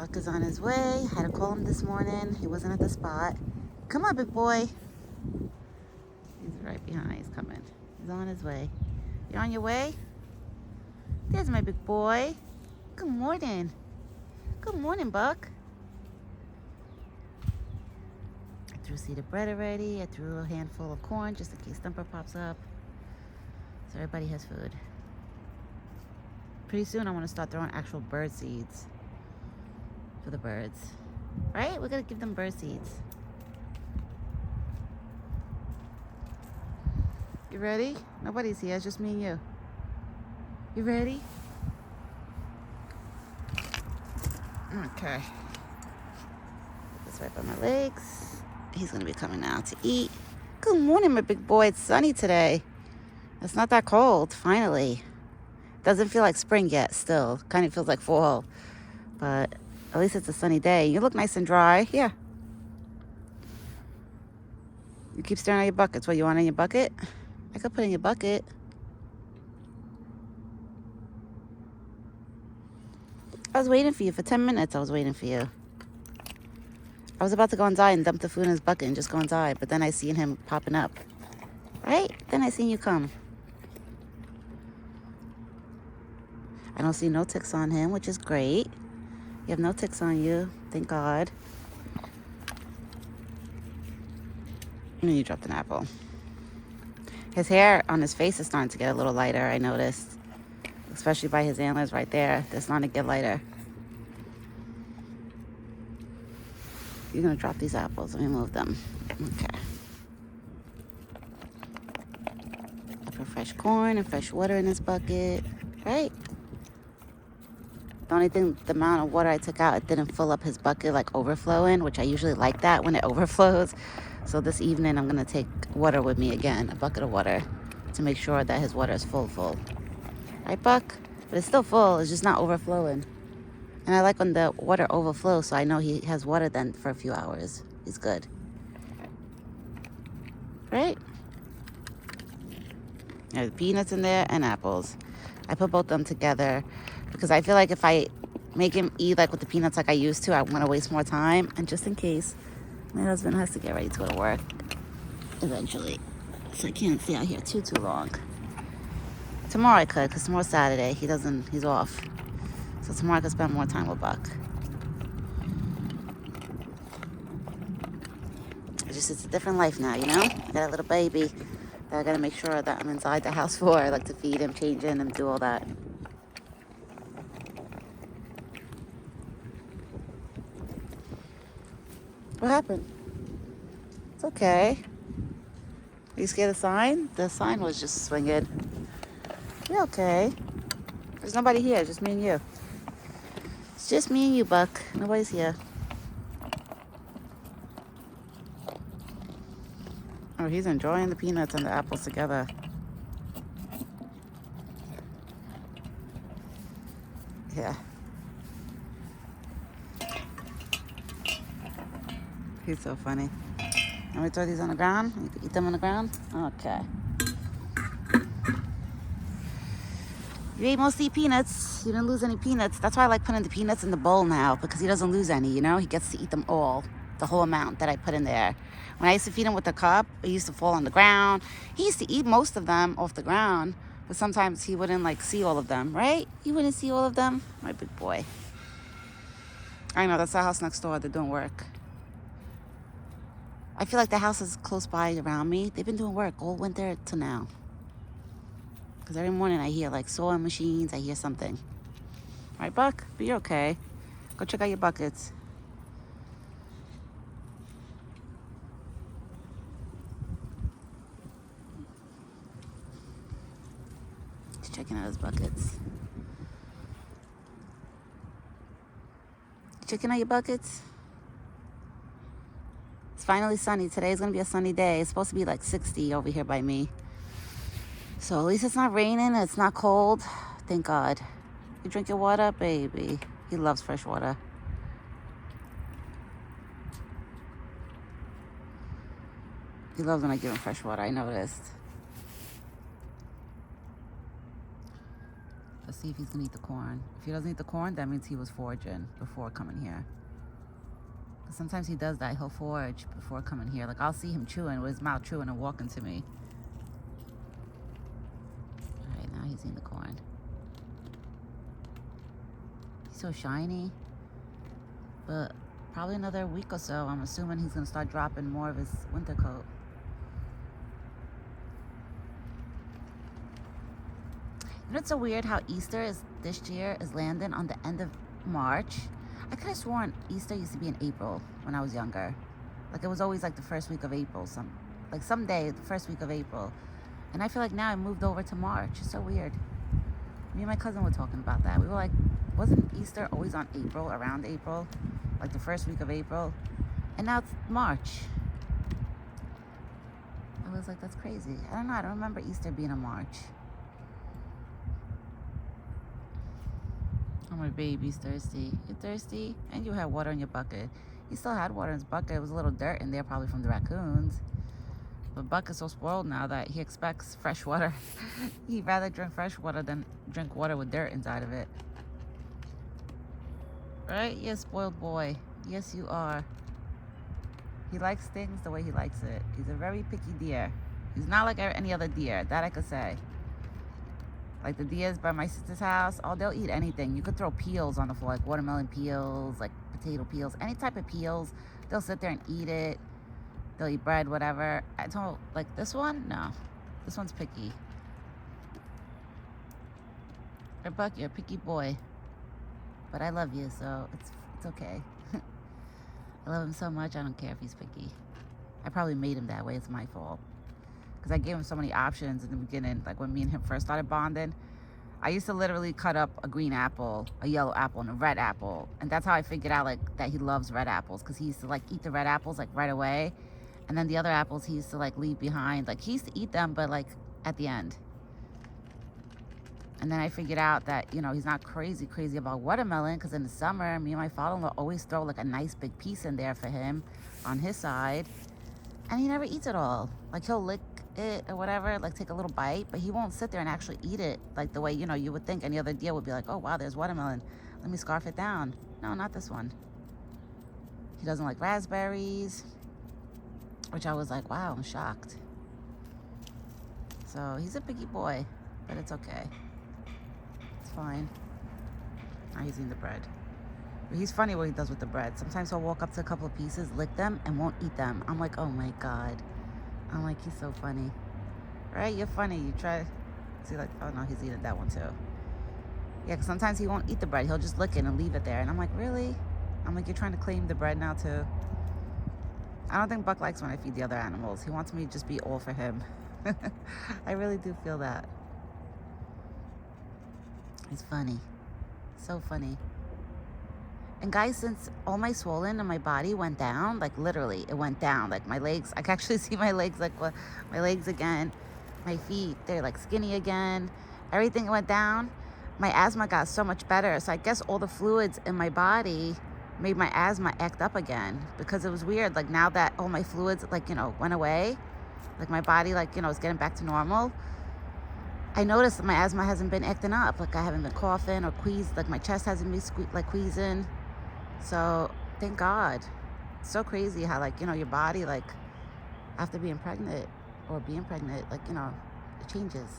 Buck is on his way. Had to call him this morning. He wasn't at the spot. Come on, big boy. He's right behind. He's coming. He's on his way. You're on your way? There's my big boy. Good morning. Good morning, Buck. I threw seeded bread already. I threw a handful of corn just in case Thumper pops up. So everybody has food. Pretty soon I want to start throwing actual bird seeds for the birds. Right? We're going to give them bird seeds. You ready? Nobody's here. It's just me and you. You ready? Okay. Put this right by my legs. He's going to be coming out to eat. Good morning, my big boy. It's sunny today. It's not that cold, finally. Doesn't feel like spring yet still. Kind of feels like fall. But at least it's a sunny day. You look nice and dry. Yeah. You keep staring at your buckets. What, you want in your bucket? I could put in your bucket. I was waiting for you for 10 minutes. I was waiting for you. I was about to go inside and dump the food in his bucket and just go inside. But then I seen him popping up. Right? Then I seen you come. I don't see no ticks on him, which is great. You have no ticks on you. Thank God. And then you dropped an apple. His hair on his face is starting to get a little lighter, I noticed. Especially by his antlers right there. They're starting to get lighter. You're going to drop these apples. Let me move them. Okay. I put fresh corn and fresh water in this bucket. Right? The only thing, the amount of water I took out, it didn't fill up his bucket like overflowing, which I usually like that when it overflows. So this evening I'm going to take water with me again, a bucket of water, to make sure that his water is full. Right, Buck? But it's still full. It's just not overflowing. And I like when the water overflows, so I know he has water then for a few hours. He's good. Right? There's peanuts in there and apples. I put both of them together because I feel like if I make him eat like with the peanuts like I used to, I want to waste more time. And just in case, my husband has to get ready to go to work eventually. So I can't stay out here too long. Tomorrow I could, because tomorrow's Saturday. He's off. So tomorrow I could spend more time with Buck. It's a different life now, you know? I got a little baby that I got to make sure that I'm inside the house for. I like to feed him, change him, and do all that. What happened? It's okay. Are you scared of the sign? The sign was just swinging. You're okay. There's nobody here, just me and you. It's just me and you, Buck. Nobody's here. Oh, he's enjoying the peanuts and the apples together. Yeah. He's so funny. Let me throw these on the ground. You can eat them on the ground? Okay. You ate mostly peanuts. You didn't lose any peanuts. That's why I like putting the peanuts in the bowl now, because he doesn't lose any, you know? He gets to eat them all, the whole amount that I put in there. When I used to feed him with the cup, it used to fall on the ground. He used to eat most of them off the ground, but sometimes he wouldn't like see all of them, right? You wouldn't see all of them? My big boy. I know, that's the house next door. They're doing work. I feel like the house is close by around me. They've been doing work all winter till now. Because every morning I hear like sewing machines, I hear something. Right, Buck? But you're okay. Go check out your buckets. He's checking out his buckets. Checking out your buckets? It's finally sunny. Today is going to be a sunny day. It's supposed to be like 60 over here by me. So at least it's not raining. It's not cold. Thank God. You drink your water, baby. He loves fresh water. He loves when I give him fresh water, I noticed. Let's see if he's gonna eat the corn. If he doesn't eat the corn, that means he was foraging before coming here. Sometimes he does that. He'll forage before coming here. Like, I'll see him chewing with his mouth chewing and walking to me. All right, now he's eating the corn. He's so shiny. But probably another week or so, I'm assuming he's going to start dropping more of his winter coat. You know, it's so weird how Easter is this year is landing on the end of March. I could have sworn Easter used to be in April when I was younger. Like, it was always like the first week of April. Someday, the first week of April. And I feel like now it moved over to March. It's so weird. Me and my cousin were talking about that. We were like, wasn't Easter always on April, around April? Like the first week of April? And now it's March. I was like, that's crazy. I don't know. I don't remember Easter being in March. Oh, my baby's thirsty. You thirsty? And you had water in your bucket. He still had water in his bucket. It was a little dirt in there, probably from the raccoons. But Buck is so spoiled now that he expects fresh water. He'd rather drink fresh water than drink water with dirt inside of it. Right? You're a spoiled boy. Yes, you are. He likes things the way he likes it. He's a very picky deer. He's not like any other deer. That I could say. Like the deers by my sister's house, oh, they'll eat anything. You could throw peels on the floor, like watermelon peels, like potato peels, any type of peels. They'll sit there and eat it. They'll eat bread, whatever. I told, like, this one, no. This one's picky. Hey, Buck, you're a picky boy. But I love you, so it's okay. I love him so much, I don't care if he's picky. I probably made him that way. It's my fault. Because I gave him so many options in the beginning. Like when me and him first started bonding, I used to literally cut up a green apple, a yellow apple, and a red apple. And that's how I figured out like that he loves red apples, because he used to like eat the red apples like right away. And then the other apples he used to like leave behind. Like he used to eat them, but like at the end. And then I figured out that, you know, he's not crazy about watermelon, because in the summer, me and my father-in-law always throw like a nice big piece in there for him on his side. And he never eats it all. Like he'll lick it or whatever, like take a little bite, but he won't sit there and actually eat it like the way, you know, you would think any other deer would be like, oh wow, there's watermelon, let me scarf it down. No, not this one. He doesn't like raspberries, which I was like, wow, I'm shocked. So he's a picky boy, but it's okay. It's fine. Now he's eating the bread. But he's funny what he does with the bread. Sometimes he'll walk up to a couple of pieces, lick them, and won't eat them. I'm like, oh my God. I'm like, he's so funny. Right? You're funny. You try. See, like, oh no, he's eating that one too. Yeah, because sometimes he won't eat the bread. He'll just lick it and leave it there. And I'm like, really? I'm like, you're trying to claim the bread now too? I don't think Buck likes when I feed the other animals. He wants me to just be all for him. I really do feel that. He's funny. So funny. And guys, since all my swollen in my body went down, like literally it went down, like my legs, I can actually see my legs, like my legs again, my feet, they're like skinny again, everything went down. My asthma got so much better. So I guess all the fluids in my body made my asthma act up again, because it was weird. Like now that all my fluids, like, you know, went away, like my body, like, you know, is getting back to normal. I noticed that my asthma hasn't been acting up. Like I haven't been coughing or queased, like my chest hasn't been like queasing. So thank God. It's so crazy how, like, you know, your body, like after being pregnant or being pregnant, like, you know, it changes.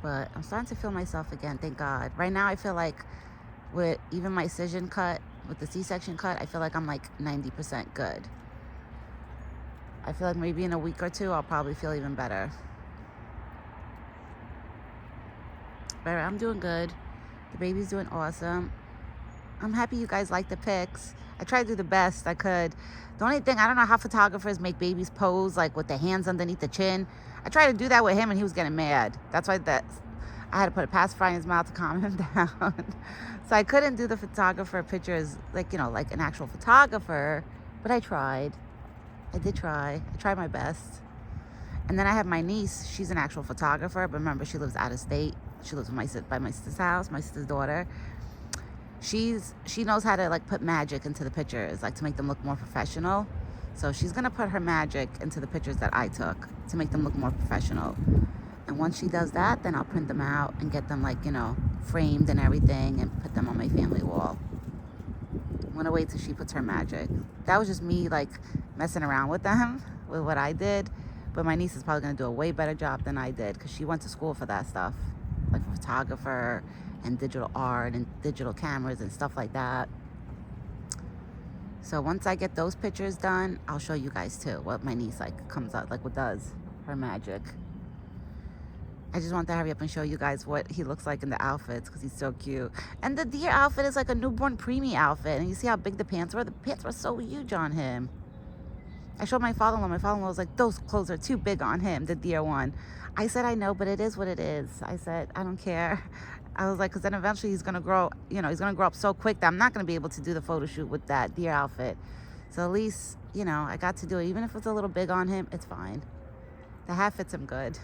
But I'm starting to feel myself again, thank God. Right now I feel like with even my incision cut, with the C-section cut, I feel like I'm like 90% good. I feel like maybe in a week or two I'll probably feel even better. But I'm doing good. The baby's doing awesome. I'm happy you guys like the pics. I tried to do the best I could. The only thing, I don't know how photographers make babies pose like with the hands underneath the chin. I tried to do that with him and he was getting mad. That's why I had to put a pacifier in his mouth to calm him down. So I couldn't do the photographer pictures like, you know, like an actual photographer, but I tried. I did try. I tried my best. And then I have my niece. She's an actual photographer, but remember, she lives out of state. She lives by my sister's house, my sister's daughter. She knows how to like put magic into the pictures, like to make them look more professional. So she's gonna put her magic into the pictures that I took to make them look more professional. And once she does that, then I'll print them out and get them, like, you know, framed and everything and put them on my family wall. I'm gonna wait till she puts her magic. That was just me, like, messing around with them, with what I did. But my niece is probably gonna do a way better job than I did, because she went to school for that stuff, like a photographer and digital art and digital cameras and stuff like that. So once I get those pictures done, I'll show you guys too what my niece, like, comes out, like, what does her magic. I just want to hurry up and show you guys what he looks like in the outfits, because he's so cute. And the deer outfit is like a newborn preemie outfit. And you see how big the pants were? The pants were so huge on him. I showed my father-in-law. My father-in-law was like, those clothes are too big on him, the deer one. I said, I know, but it is what it is. I said, I don't care. I was like, because then eventually he's going to grow, you know, he's going to grow up so quick that I'm not going to be able to do the photo shoot with that deer outfit. So at least, you know, I got to do it. Even if it's a little big on him, it's fine. The hat fits him good.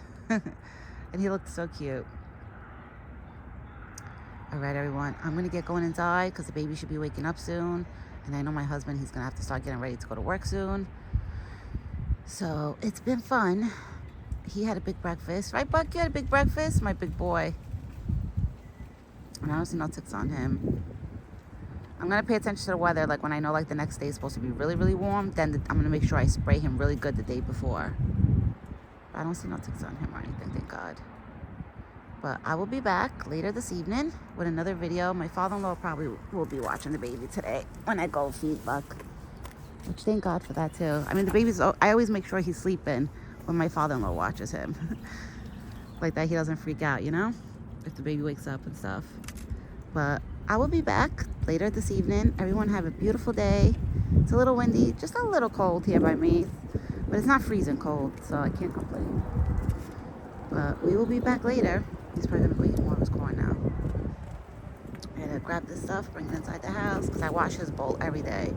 And he looked so cute. All right, everyone. I'm going to get going inside because the baby should be waking up soon. And I know my husband, he's going to have to start getting ready to go to work soon. So it's been fun. He had a big breakfast. Right, Buck? You had a big breakfast? My big boy. And I don't see no ticks on him. I'm going to pay attention to the weather. Like when I know like the next day is supposed to be really, really warm, then I'm going to make sure I spray him really good the day before. I don't see no ticks on him or anything, thank God. But I will be back later this evening with another video. My father-in-law probably will be watching the baby today when I go feed Buck. Which, thank God for that too. I mean, the baby's, I always make sure he's sleeping when my father-in-law watches him. Like that he doesn't freak out, you know? If the baby wakes up and stuff. But I will be back later this evening. Everyone have a beautiful day. It's a little windy, just a little cold here by me. But it's not freezing cold, so I can't complain. But we will be back later. He's probably gonna go eat more of his corn now. I gotta grab this stuff, bring it inside the house, because I wash his bowl every day.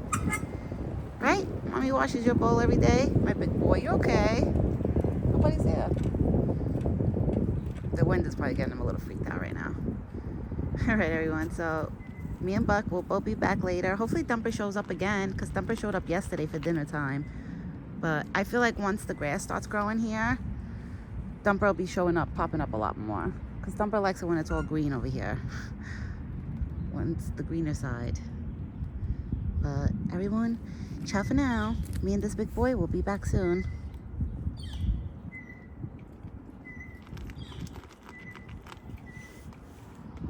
Right? Mommy washes your bowl every day? My big boy, you okay? Nobody's there. The wind is probably getting him a little freaked out right now. All right, everyone, so me and Buck will both be back later. Hopefully Thumper shows up again, because Thumper showed up yesterday for dinner time. But I feel like once the grass starts growing here, Thumper will be showing up, popping up a lot more. Because Thumper likes it when it's all green over here. When it's the greener side. But everyone, ciao for now. Me and this big boy will be back soon.